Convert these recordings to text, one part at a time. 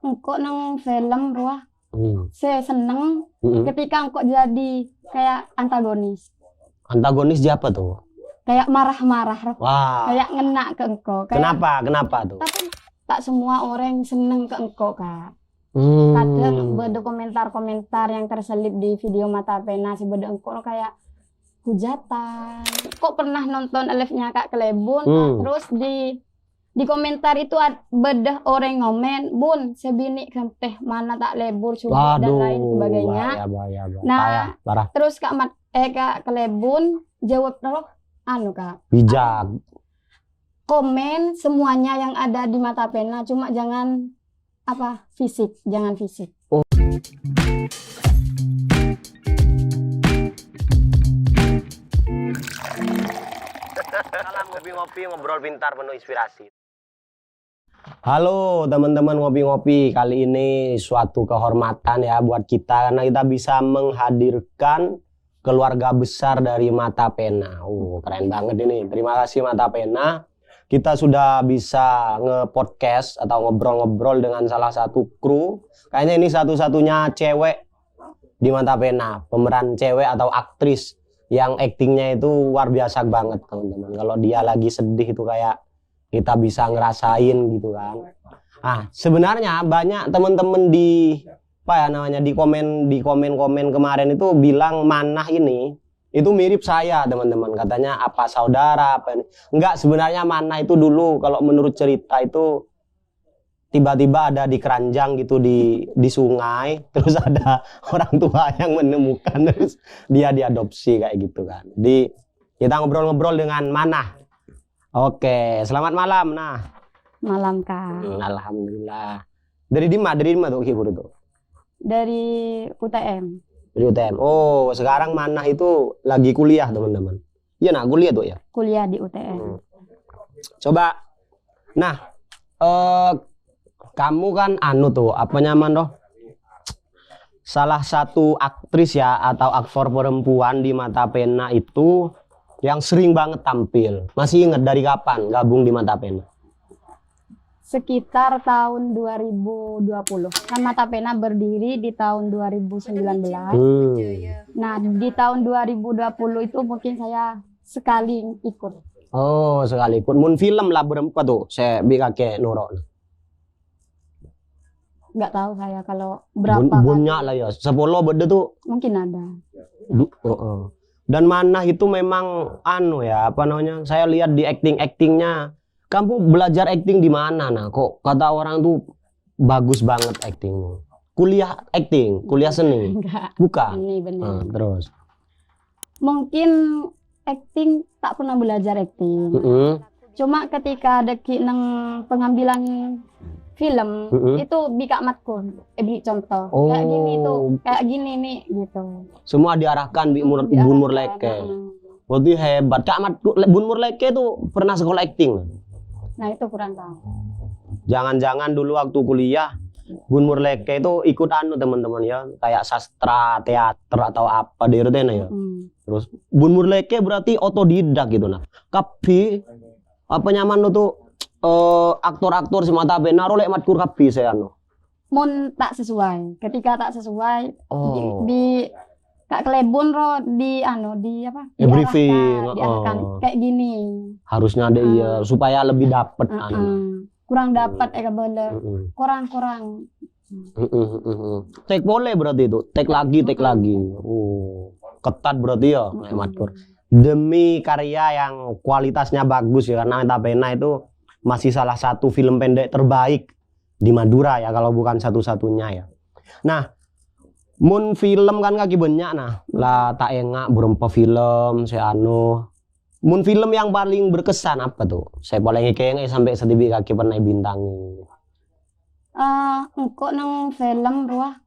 engkau nang film ruah. Saya seneng ketika engkau jadi kayak antagonis. Antagonis siapa tuh? Kayak marah-marah. Wah. Kayak ngena ke engkau. Kenapa tuh? Tapi tak semua orang seneng ke engkau, Kak. Kadang ada komentar-komentar yang terselip di video Mata Pena si beda engkau kayak hujatan. Kok pernah nonton live-nya Kak Klebun? Terus di komentar itu bedah orang ngomen, Bun, sebini teh mana tak lebur coba dan lain sebagainya. Bahaya. Parah. Terus Kak Klebun jawab Kak. Bijak. Komen semuanya yang ada di Mata Pena, cuma jangan fisik, jangan fisik. Salam ngopi-ngopi, ngobrol pintar penuh inspirasi. Halo teman-teman ngopi-ngopi, kali ini suatu kehormatan ya buat kita karena kita bisa menghadirkan keluarga besar dari Mata Pena. Keren banget ini. Terima kasih Mata Pena. Kita sudah bisa nge-podcast atau ngobrol-ngobrol dengan salah satu kru. Kayaknya ini satu-satunya cewek di Mata Pena, pemeran cewek atau aktris yang aktingnya itu luar biasa banget teman-teman. Kalau dia lagi sedih itu kayak kita bisa ngerasain gitu kan. Sebenarnya banyak teman-teman di di komen kemarin itu bilang Manah ini itu mirip saya teman-teman, katanya apa saudara apa ini. Enggak, sebenarnya Manah itu dulu kalau menurut cerita itu tiba-tiba ada di keranjang gitu di sungai, terus ada orang tua yang menemukan, terus dia diadopsi kayak gitu kan. Di kita ngobrol-ngobrol dengan Manah. Oke, selamat malam Nah. Malam Kak. Alhamdulillah. Dari mana tuh Kibur itu? Dari UTM. Dari UTM. Oh, sekarang Manah itu lagi kuliah teman-teman. Iya Nah, kuliah tuh ya? Kuliah di UTM. Coba, Nah, kamu kan salah satu aktris ya atau aktor perempuan di Mata Pena itu yang sering banget tampil. Masih ingat dari kapan gabung di Mata Pena? Sekitar tahun 2020. Kan Mata Pena berdiri di tahun 2019. Nah, di tahun 2020 itu mungkin saya sekali ikut. Oh, sekali ikut. Mun film lah berempat tuh, saya kakek Nurok. Nggak tahu saya kalau berapa. Banyak lah ya, 10 beda tuh. Mungkin ada. Dan Manah itu memang saya lihat di aktingnya. Kamu belajar akting di mana Nah? Kok kata orang tuh bagus banget aktingmu. Kuliah akting, kuliah seni. Enggak. Bukan. Ini benar. Terus. Mungkin akting tak pernah belajar akting. Cuma ketika ada nang pengambilan film itu bika matku, beri contoh kayak gini tuh, kayak gini nih gitu. Semua diarahkan Bun Murleke. Berarti hebat. Kak Mat Bun Murleke tuh pernah sekolah akting. Nah itu kurang tahu. Jangan-jangan dulu waktu kuliah Bun Murleke itu ikut teman-teman ya, kayak sastra, teater atau apa di RTN ya. Terus Bun Murleke berarti otodidak gitu Nah. Tapi apa nyaman tuh aktor-aktor si Mata Pena rolek matkur kapi saya Mun tak sesuai. Ketika tak sesuai di Kak Klebun di briefing diarahkan kayak gini. Harusnya ada supaya lebih dapat kurang dapat kurang. Take boleh berarti itu. Take lagi. Ketat berarti ya matkur. Demi karya yang kualitasnya bagus ya, karena Mata Pena itu masih salah satu film pendek terbaik di Madura ya, kalau bukan satu-satunya ya. Nah, mun film kan kaki banyak Nah. Lah tak engak berempat film mun film yang paling berkesan apa tuh? Saya paling ngekeng sampai setibi kaki pernah bintangi. Engkau nang film ruah.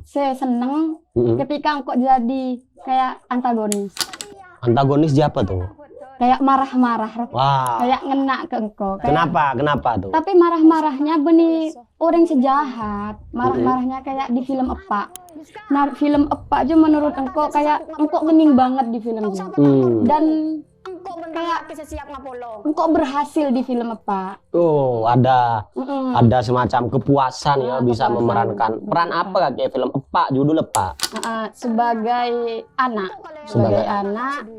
Saya seneng ketika engkau jadi kayak antagonis. Antagonis siapa tuh? Kayak marah-marah. Wah. Kayak ngena ke engkau. Kenapa tuh? Tapi marah-marahnya benih orang sejahat. Marah-marahnya kayak di film Epak. Nah, film Epak aja menurut engkau kayak engkau gening banget di film itu. Dan kayak engkau berhasil di film apa? Oh, ada semacam kepuasan ya bisa kepuasan. memerankan peran apa kayak film apa, judul apa? Sebagai anak,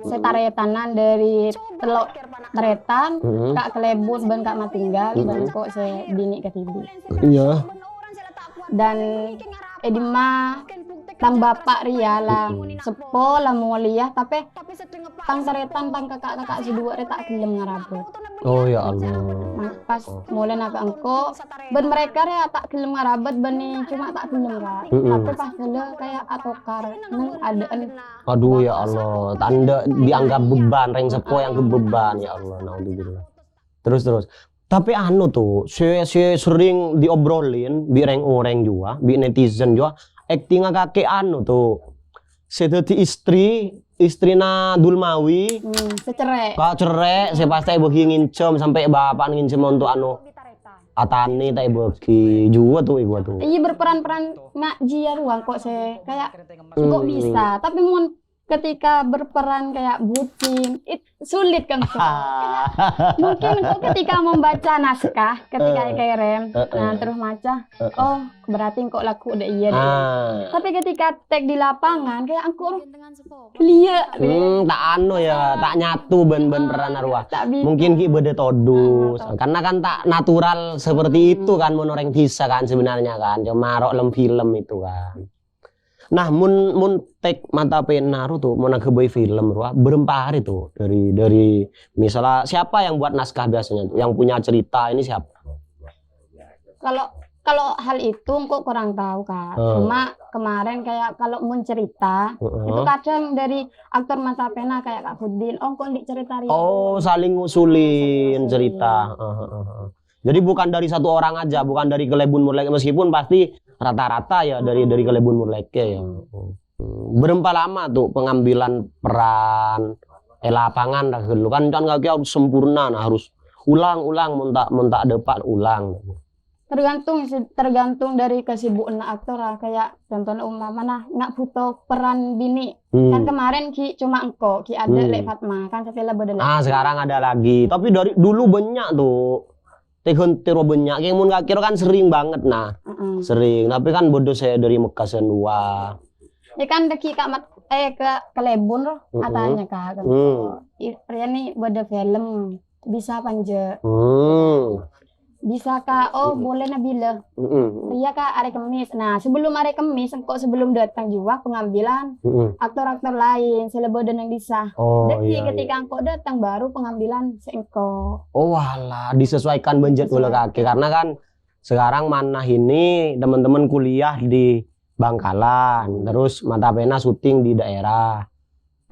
saya taretanan dari telok taretan, kak kelebut ben kak matinggal, ben kok saya bini ke TV. Iya. Dan edima tang bapak ria lah sepo lah mulia tapi tang taretan tang kakak si dua tak gelem ngarabut. Oh ya Allah. Nah, pas mulai naga engko ben mereka ya tak gelem ngarabut ben cuma tak gelem kak. Tapi pas dulu kayak atokar nang adaan. Aduh ya Allah, tanda dianggap beban, reng sepo yang kebeban ya Allah. Naudzubillah. Terus. Tapi anu tuh, saya sering diobrolin bi reng-oreng juga, bi netizen juga, aktingnya kakek anu tuh. Saya jadi istrina Dulmawi. Secerek. Kak cerek, saya pasti bagi ngincem sampai bapak ngincem untuk anu Atani tak bagi juga tuh ibu tuh. Iya berperan-peran mak jia ruang kok saya kayak kok bisa, tapi mun ketika berperan kayak bucin, sulit kan kok. Mungkin kok ketika membaca naskah, ketika kerem, nah terus maca, oh berarti kok laku udah iya deh. Tapi ketika tag di lapangan kayak aku lihat. Tak anu ya, tak nyatu ben peran arwah. Mungkin ki beda todus, karena kan tak natural seperti itu kan monoreng kisah kan sebenarnya kan, cuma rok lem film itu kan. Nah, mun tek mata pena tuh mau ngeboy film ruah berempat hari tuh dari misalnya siapa yang buat naskah biasanya yang punya cerita ini siapa? Kalau hal itu kok kurang tahu kak. Cuma kemarin kayak kalau mun cerita itu kadang dari aktor mata pena kayak Kak Hudin, oh kok cerita Oh saling ngusulin cerita. Jadi bukan dari satu orang aja, bukan dari Kelebun Murleke meskipun pasti rata-rata ya dari Kelebun Murleke ya. Berapa lama tuh pengambilan peran lapangan dah dulu kan nggak harus sempurna, nah harus ulang-ulang mentak depan ulang. Tergantung dari kesibukan aktor lah. Kayak contohnya umpama nggak butuh peran bini kan kemarin ki cuma engko ki ada Lek Fatma kan setelah bedelak. Sekarang ada lagi tapi dari dulu banyak tuh. Tero banyak yang mun gak kira kan sering banget sering tapi kan bodoh saya dari Mekah senua ya kan deki ke Kelebun loh katanya kak Ria nih bodoh film bisa panje bisa kak boleh nabila Ria kak hari Kemis nah sebelum hari Kemis kok sebelum datang juga pengambilan aktor-aktor lain selebodan yang bisa ketika engkau datang baru pengambilan seengkau walah disesuaikan budget oleh kaki karena kan sekarang mana ini teman-teman kuliah di Bangkalan terus mata pena syuting di daerah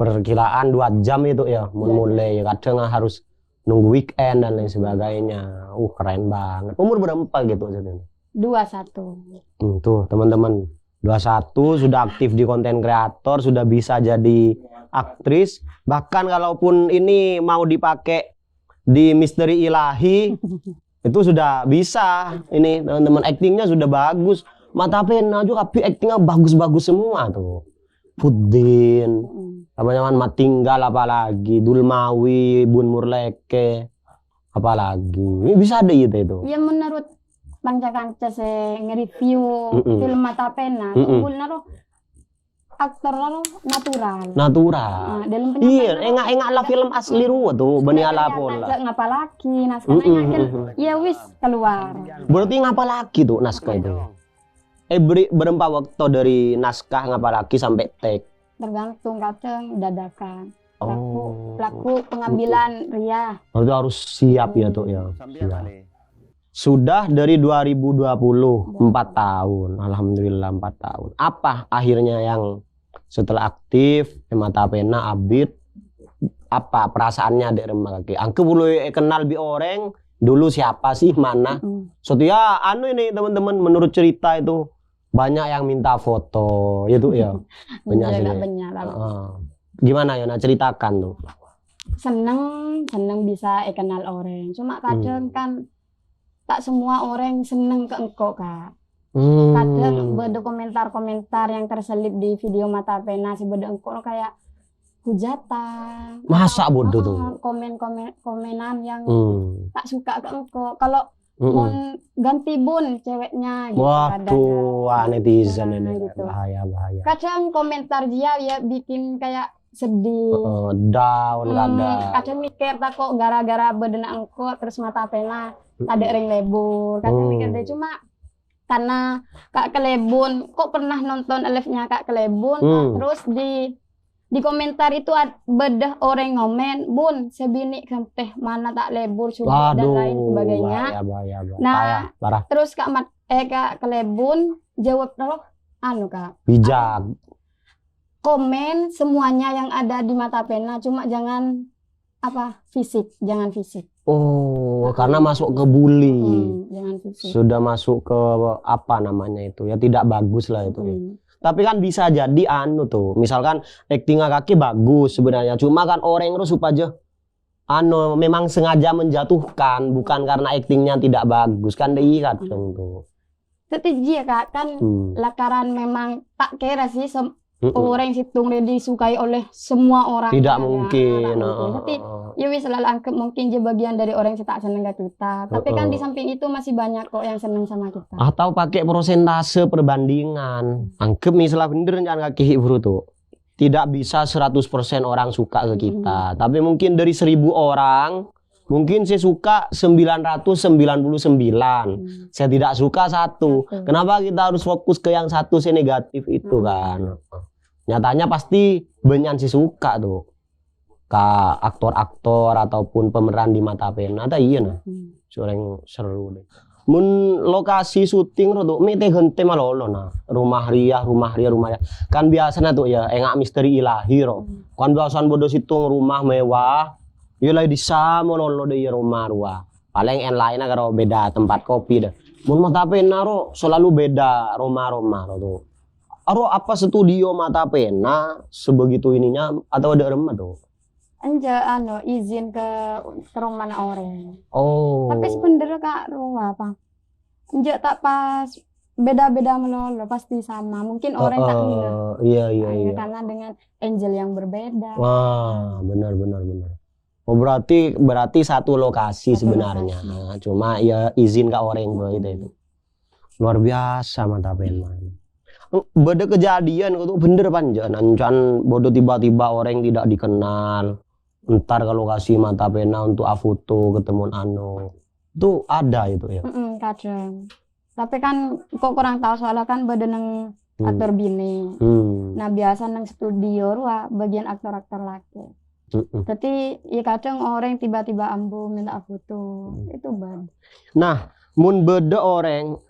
perkiraan 2 jam itu ya mulai kadang harus nunggu weekend dan lain sebagainya. Keren banget. Umur berapa gitu jadi? 21. Tuh teman-teman 21 sudah aktif di konten kreator, sudah bisa jadi aktris. Bahkan kalaupun ini mau dipakai di Misteri Ilahi itu sudah bisa. Ini teman-teman aktingnya sudah bagus. Mata pena juga tapi aktingnya bagus-bagus semua tuh. Pudin, namanya Matinggal apalagi, Dulmawi, Bun Murleke, apalagi. Ini bisa ada gitu itu. Ya menurut kanca-kanca saya nge-review film Mata Pena, tunggul naro aktor naro natural. Natural. Dalam iya, enggak lah film asli ruwa tuh, bani ala pola. Ngapa lagi naskahnya kan? Ya wis keluar. Berarti ngapa lagi tuh naskah itu? Berapa waktu dari naskah ngapa lagi sampai tag? Tergantung kadang dadakan. Pelaku pengambilan Ria. Itu harus siap ya tuh ya. Sudah dari 2020 4 tahun. Alhamdulillah 4 tahun. Apa akhirnya yang setelah aktif mata pena abit apa perasaannya dari kaki? Angke boleh kenal bi orang dulu siapa sih mana? Soalnya anu ini teman-teman menurut cerita itu banyak yang minta foto itu ya banyak sih gimana ya ceritakan tuh seneng bisa kenal orang cuma kadang kan tak semua orang seneng ke engkau kak kadang berkomentar-komentar yang terselip di video mata pena si beda engkau kayak hujatan. Masa atau, bodoh tuh? Komenan yang Hmm. tak suka ke engkau. Kalau mau ganti bun ceweknya gitu. Waduh, netizen Nah, ini gitu. bahaya. Kadang komentar dia ya bikin kayak sedih. Down kadang. Kadang mikir tak kok gara-gara bedena engkau terus mata pena ada ring lebur. Kadang mikir dia cuma karena Kak Kelebun kok pernah nonton live-nya Kak Kelebun terus di komentar itu bedah orang ngomen bun sebini kempeh mana tak lebur coba dan lain sebagainya. Bahaya. Nah Parah. terus Kak Kelebun jawab Kak Bijak. komen semuanya yang ada di mata pena cuma jangan jangan fisik. Oh, karena masuk ke bully. Jangan fisik. Sudah masuk ke apa namanya itu ya, tidak bagus lah itu. Tapi kan bisa jadi tuh, misalkan acting kaki bagus sebenarnya, cuma kan orang terus supaya memang sengaja menjatuhkan, bukan karena actingnya tidak bagus kan deh kadang tuh. Tapi dia Kak kan lakaran memang tak kira sih orang situng disukai oleh semua orang. Tidak mungkin. Tapi ya wis selalu anggap mungkin dia bagian dari orang yang tak seneng ke kita. Tapi kan di samping itu masih banyak kok yang seneng sama kita. Atau pakai persentase perbandingan. Anggap misalnya bener jangan kaki bro tuh. Tidak bisa 100% orang suka ke kita. Tapi mungkin dari 1000 orang, mungkin saya suka 999. Saya tidak suka 1. Kenapa kita harus fokus ke yang 1 saya negatif itu kan? Nyatanya pasti banyak sih suka tuh. Ke aktor-aktor ataupun pemeran di mata pena. Ada iya nah. Yang seru deh. Mun lokasi syuting tuh mete gente malolo nah. Rumah Ria. Kan biasanya tuh ya engak misteri ilahi ro. Kan biasanya bodo situng rumah mewah. Ya lah di sama lolo deh rumah. Paling yang lainnya kalau beda tempat kopi dah. Mun mata pena ro selalu beda rumah tuh. Aro apa studio mata pena sebegitu ininya atau ada remah tuh? Anja izin ke rumah orang. Oh. Tapi sebenarnya Kak rumah apa? Anja tak pas beda-beda melolo pasti sama. Mungkin orang tak ngeh. Iya. Karena dengan angel yang berbeda. Wah, benar. Oh berarti satu lokasi sebenarnya. Nah, cuma ya izin ke orang itu. Luar biasa mata pena. Beda kejadian itu bener panjang. Ancan bodoh tiba-tiba orang tidak dikenal. Ntar kalau kasih mata pena untuk foto ketemu itu ada itu ya. Kadang. Tapi kan kok kurang tahu soalnya kan beda nang aktor bini. Nah biasa nang studio bagian aktor-aktor laki. Tapi ya kadang orang tiba-tiba ambu minta foto itu bad. Nah, mun beda orang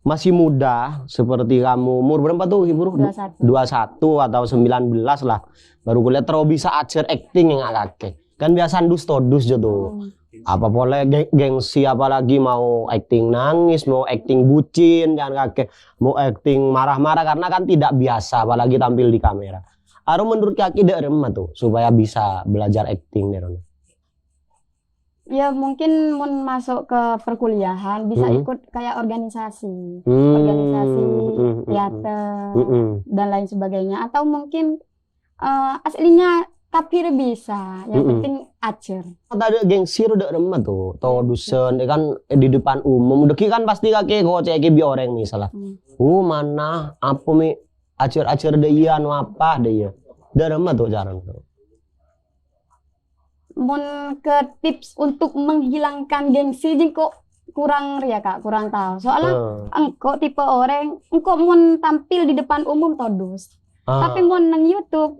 masih muda seperti kamu, umur berapa tuh Ibu? 21 atau 19 lah. Baru kuliah terus bisa ajar acting yang kakek. Kan biasa dus gitu. Apa boleh gengsi apalagi mau acting nangis, mau acting bucin, jangan kakek. Mau acting marah-marah karena kan tidak biasa apalagi tampil di kamera. Aru menurut kaki tidak remah tuh supaya bisa belajar acting nih. Ya mungkin mau masuk ke perkuliahan bisa ikut kayak organisasi teater dan lain sebagainya atau mungkin aslinya tapi bisa yang penting ajar. Ada gengsi udah remah tuh, tau dusen kan di depan umum udah kan pasti kakek gocek bi orang misalnya. Mana apa mi ajar dia apa dia. Udah remah tuh jarang tuh. Mun ke tips untuk menghilangkan gengsi kok kurang Kak, kurang tahu. Soalnya engkau tipe orang engkau mun tampil di depan umum todus. Tapi mun nang YouTube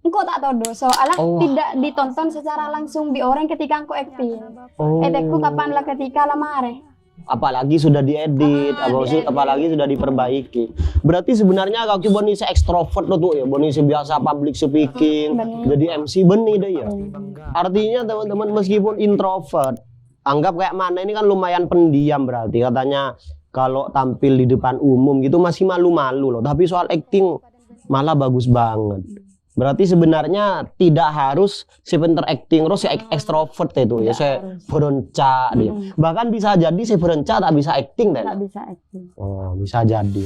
engkau tak todus. Soalnya tidak ditonton secara langsung di orang ketika engkau acting. Edekku kapan lah ketika lamare. Apalagi sudah diedit, apalagi sudah diperbaiki. Berarti sebenarnya kalau Boni se ekstrovert lo tuh ya, Boni se biasa public speaking, jadi MC benih deh ya. Artinya teman-teman meskipun introvert, anggap kayak mana ini kan lumayan pendiam berarti katanya kalau tampil di depan umum gitu masih malu-malu loh. Tapi soal acting malah bagus banget. Berarti sebenarnya tidak harus sebentar acting terus si ekstrovert itu ya saya beronca dia. Bahkan bisa jadi saya beronca tak bisa acting deh. Tak bisa acting. Oh, bisa jadi.